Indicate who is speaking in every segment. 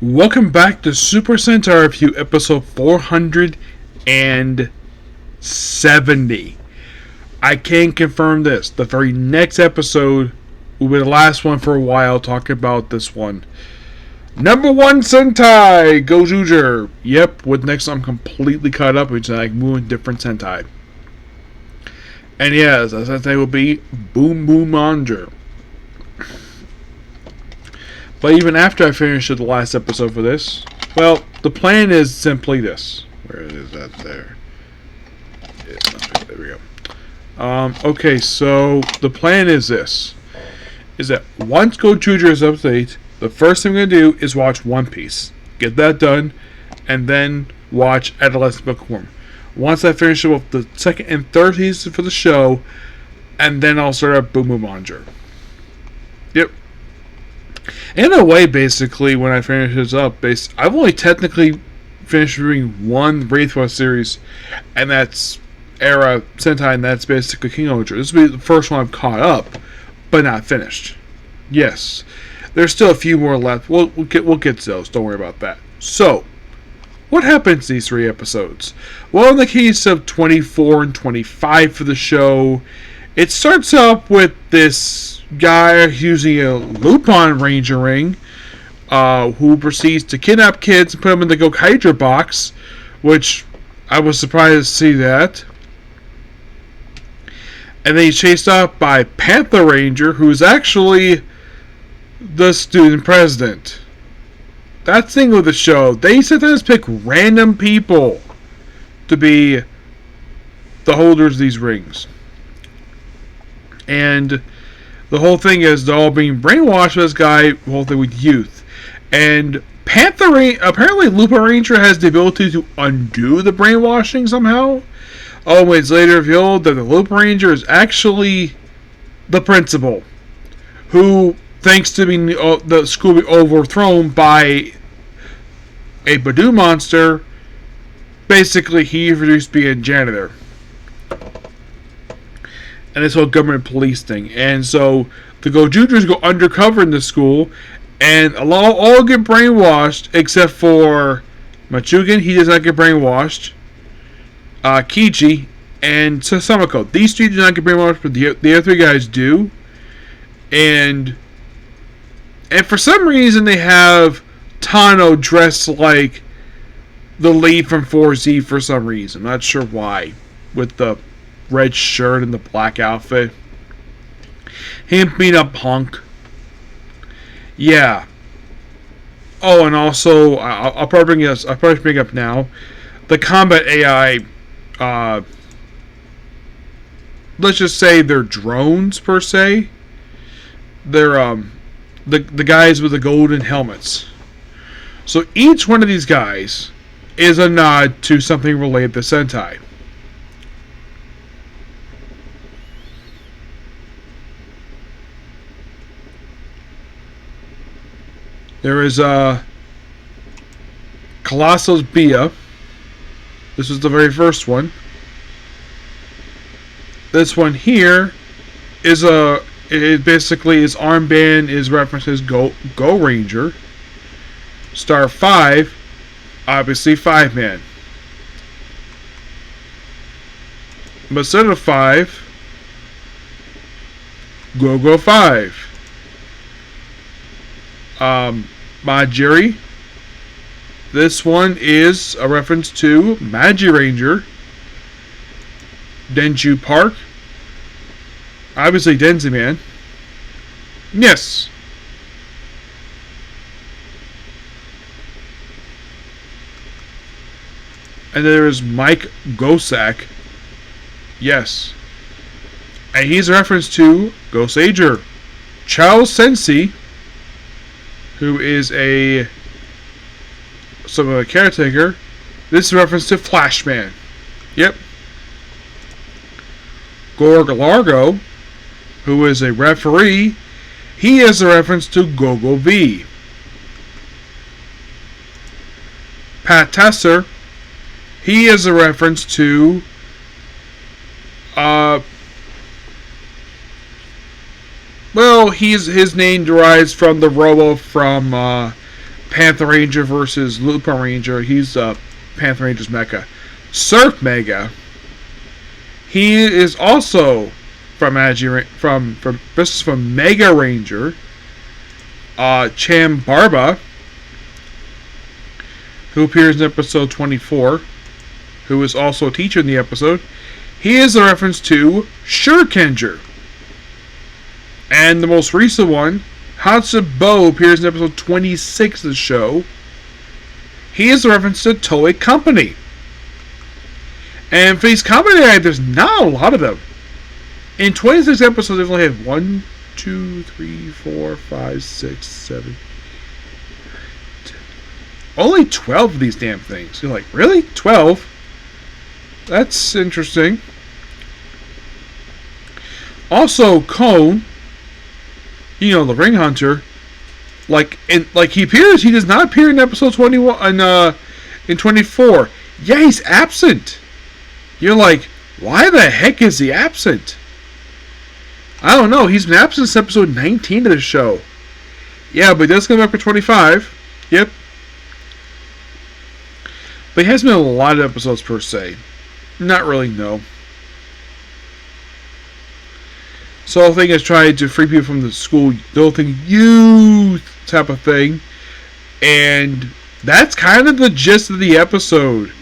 Speaker 1: Welcome back to Super Sentai Review episode 470. I can confirm this. The very next episode will be the last one for a while talking about this one. Number 1 Sentai, Gozyuger. Yep, with next I'm completely caught up, which is like moving different Sentai. And yes, the Sentai will be Boom Boom Manger. But even after I finish the last episode for this, well, the plan is simply this. Where is that there? There we go. Okay, so the plan is this. Is that once Gozyuger is up to date, the first thing I'm going to do is watch One Piece. Get that done, and then watch Adolescent Bookworm. Once I finish with the second and third season for the show, and then I'll start up Boom Boom Manger. Yep. In a way, basically, when I finish this up, I've only technically finished reading one Wraithwell series, and that's Era Sentai, and that's basically King Oger. This will be the first one I've caught up, but not finished. Yes, there's still a few more left. We'll get to those. Don't worry about that. So, what happens in these 3 episodes? Well, in the case of 24 and 25 for the show, it starts up with this guy using a Lupin Ranger ring, who proceeds to kidnap kids and put them in the Gokyger box, which I was surprised to see that. And then he's chased off by Panther Ranger, who's actually the student president. That's the thing with the show. They sometimes pick random people to be the holders of these rings. And the whole thing is they're all being brainwashed by this guy, the whole thing with youth. And apparently Lupin Ranger has the ability to undo the brainwashing somehow. Oh, it's later revealed that the Lupin Ranger is actually the principal, who, thanks to being the school being overthrown by a Badoo monster, basically he refused to be a janitor. And this whole government police thing. And so the Gozyugers go undercover in the school and all get brainwashed except for Machugan. He does not get brainwashed. Kichi and Sasamako. These 3 do not get brainwashed, but the other 3 guys do. And for some reason they have Tano dressed like the lead from 4Z for some reason. I'm not sure why. With the red shirt and the black outfit. Him being up Punk. Yeah. Oh, and also, I'll probably bring up now. The combat AI, let's just say they're drones per se. They're the guys with the golden helmets. So each one of these guys is a nod to something related to Sentai. There is Colossus Bia. This was the very first one. This one here is it basically his armband is referenced as Go Ranger. Star 5, obviously 5-man. Masada 5, Go 5. Majiri. This one is a reference to Magi Ranger. Denju Park. Obviously Denzi Man. Yes. And there is Mike Gosak. Yes. And he's a reference to Gozyuger. Charles Sensei, who is some of a caretaker. This is a reference to Flashman. Yep. Gorg Largo, who is a referee. He is a reference to Gogo V. Pat Tesser, he is a reference to Well, his name derives from the robo from Panther Ranger versus Lupin Ranger. He's Panther Ranger's mecha. Surf Mega. He is also from Mega Ranger. Cham Barba, who appears in episode 24, who is also a teacher in the episode. He is a reference to Shurikenger. And the most recent one, Hatsubo, appears in episode 26 of the show. He is a reference to Toei Company. And for these company, there's not a lot of them. In 26 episodes, they've only had 1, 2, 3, 4, 5, 6, 7. Only 12 of these damn things. You're like, really? 12? That's interesting. Also, Cone, the Ring Hunter, he appears. He does not appear in episode 21 in 24. Yeah, he's absent. You're like, why the heck is he absent? I don't know. He's been absent since episode 19 of the show. Yeah, but he does come back for 25. Yep. But he hasn't been in a lot of episodes per se. Not really, no. So the whole thing is trying to free people from the school, the whole thing, youth type of thing. And that's kind of the gist of the episode.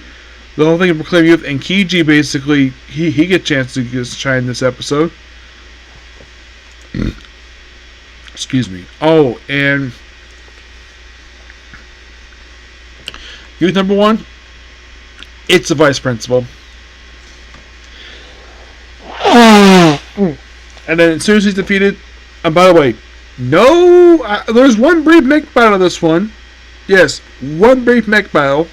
Speaker 1: The whole thing of Proclaim Youth. And Kiji, basically, he gets a chance to shine in this episode. Excuse me. Oh, and youth number 1, it's the vice principal. And then as soon as he's defeated, and by the way, there's one brief mech battle of this one. Yes, one brief mech battle.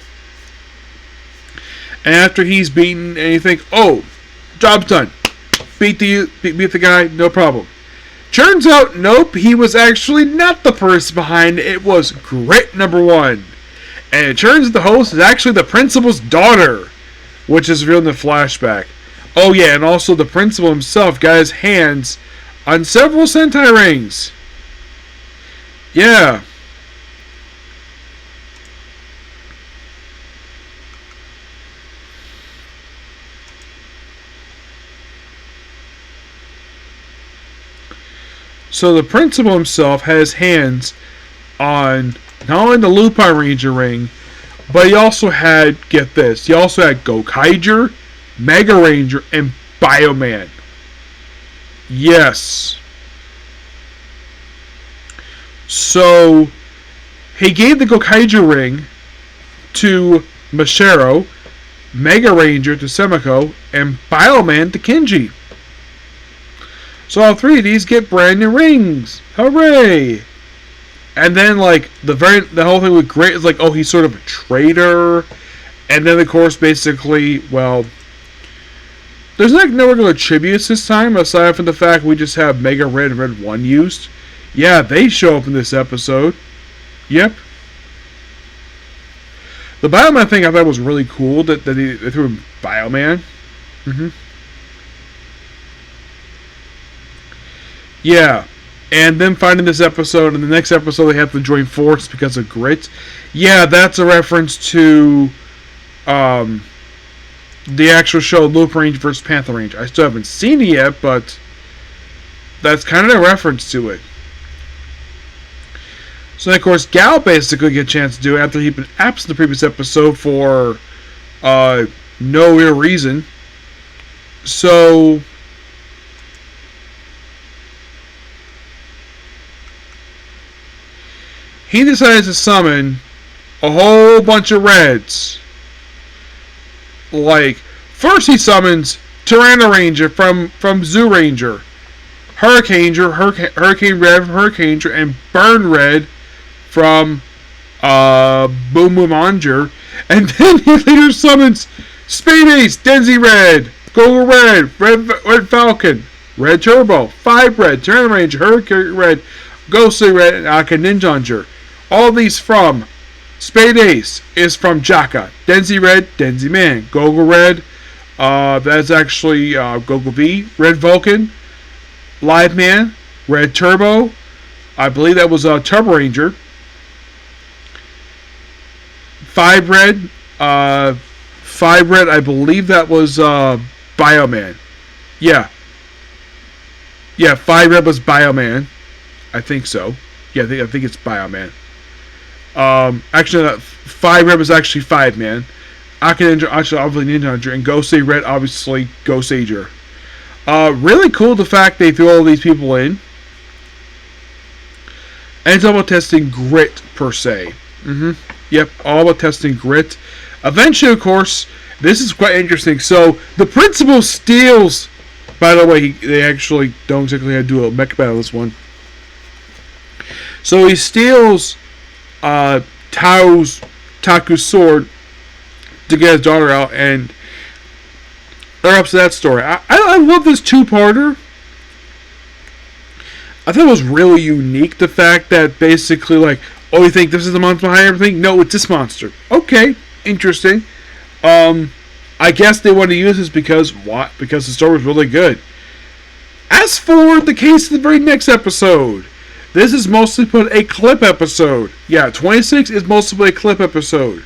Speaker 1: And after he's beaten, and you think, oh, job's done. Beat the guy, no problem. Turns out, nope, he was actually not the person behind it. It was Grit number 1. And it turns out the host is actually the principal's daughter, which is revealed in the flashback. Oh yeah, and also the principal himself got his hands on several Sentai rings. Yeah. So the principal himself has hands on not only the Lupin Ranger ring, but he also had, get this, he also had Gozyuger, Mega Ranger, and Bioman. Yes. So he gave the Gozyuger ring to Mashiro, Mega Ranger to Semiko, and Bioman to Kinji. So all 3 of these get brand new rings. Hooray! And then the whole thing with Great is oh, he's sort of a traitor. And then of course basically, well, there's no regular tributes this time, aside from the fact we just have Mega Red and Red 1 used. Yeah, they show up in this episode. Yep. The Bioman thing I thought was really cool that they threw in Bioman. Yeah. And then finding this episode, and the next episode they have to join force because of Grit. Yeah, that's a reference to the actual show Lupin Ranger vs. Panther Ranger. I still haven't seen it yet, but that's kind of a reference to it. So then, of course, Gal basically get a chance to do it after he'd been absent the previous episode for no real reason. So he decides to summon a whole bunch of Reds. First he summons Tyranno Ranger from Zoo Ranger, Hurricane Red from Hurricane Ranger, and Burn Red from Boom Boom Ranger. And then he later summons Speed Ace, Denzi Red, Gogo Red, Red Falcon, Red Turbo, 5 Red, Tyranno Ranger, Hurricane Red, Ghostly Red, and Aka Ninja Ranger. All these from Spade Ace is from Jaka. Denzi Red, Denzi Man. Gogo Red, that's actually Gogo V. Red Vulcan, Live Man, Red Turbo. I believe that was Turbo Ranger. Five Red, I believe that was Bioman. Yeah. Yeah, Five Red was Bioman. I think so. Yeah, I think it's Bioman. Actually, Five Red was actually Five Man. Akira Ninja, actually, obviously Ninja Hunter, and Gosei Red, obviously Gozyuger. Really cool the fact they threw all these people in. And it's all about testing grit, per se. Yep, all about testing grit. Eventually, of course, this is quite interesting. So, the principal steals... By the way, they actually don't exactly have to do a mech battle this one. So, he steals Taku's sword to get his daughter out, and they're up to that story. I love this two-parter. I thought it was really unique, the fact that basically, like, oh, you think this is the monster behind everything? No, it's this monster. Okay, interesting. I guess they want to use this because, what? Because the story was really good. As for the case of the very next episode, this is mostly put a clip episode. Yeah, 26 is mostly a clip episode.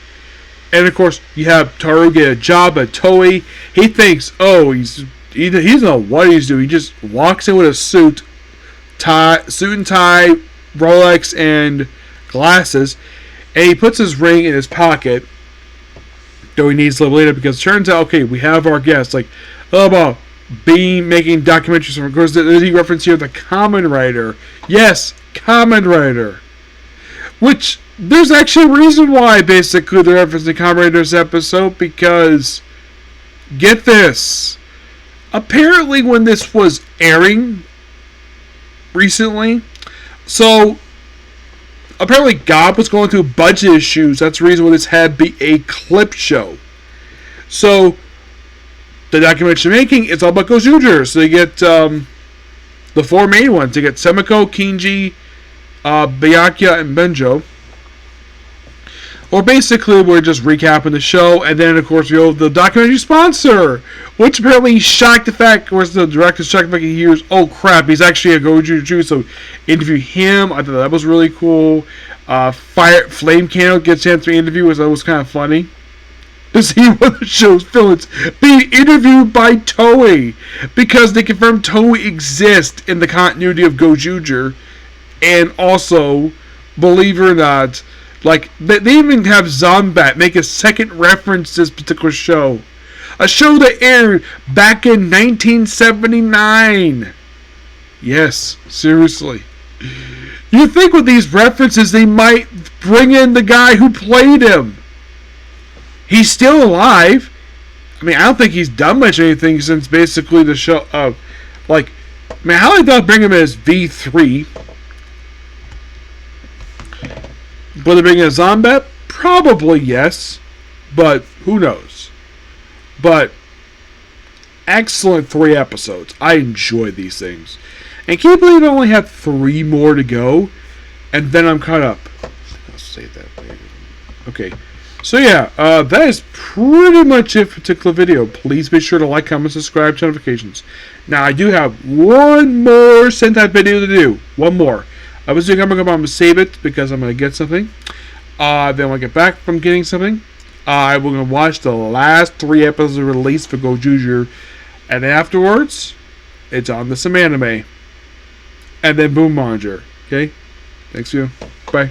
Speaker 1: And of course, you have Taru get a job at Toei. He thinks, oh, he doesn't know what he's doing. He just walks in with a suit and tie, Rolex, and glasses, and he puts his ring in his pocket. Though he needs a little later, because it turns out, okay, we have our guest, like, about Bean making documentaries. Of course, there's a reference here, the Kamen Rider. Yes, Kamen Rider. Which, there's actually a reason why, basically, they're referencing Kamen Rider's episode, because, get this, apparently when this was airing recently, so apparently God was going through budget issues. That's the reason why this had to be a clip show. So the documentary making, it's all about Gozyuger. So they get the four main ones. They get Semiko, Kinji, Byakuya, and Benjo. Or basically, we're just recapping the show, and then, of course, we have the documentary sponsor, which apparently shocked the fact, of course, the director shocked the fact he hears, oh crap, he's actually a Gozyuger, so interview him. I thought that was really cool. Flame Candle gets into the interview, that was kind of funny. To see one of the show's villains being interviewed by Toei, because they confirmed Toei exists in the continuity of Gozyuger, and also, believe it or not, like, they even have Zombat make a second reference to this particular show. A show that aired back in 1979. Yes, seriously. You think with these references they might bring in the guy who played him. He's still alive. I mean, I don't think he's done much anything since basically the show. Like, man, how did they bring him as V3? Will they bring in a Zombat? Probably yes, but who knows? But excellent 3 episodes. I enjoy these things, and can you believe I only have 3 more to go, and then I'm caught up. I'll say that later. Okay, so yeah, that is pretty much it for particular video. Please be sure to like, comment, subscribe, turn notifications. Now I do have one more Sentai video to do. One more. I'm going to save it because I'm going to get something. Then when I get back from getting something, we're going to watch the last 3 episodes released for Gozyuger. And afterwards, it's on to some anime. And then Boom Monitor. Okay? Thanks, you. Bye.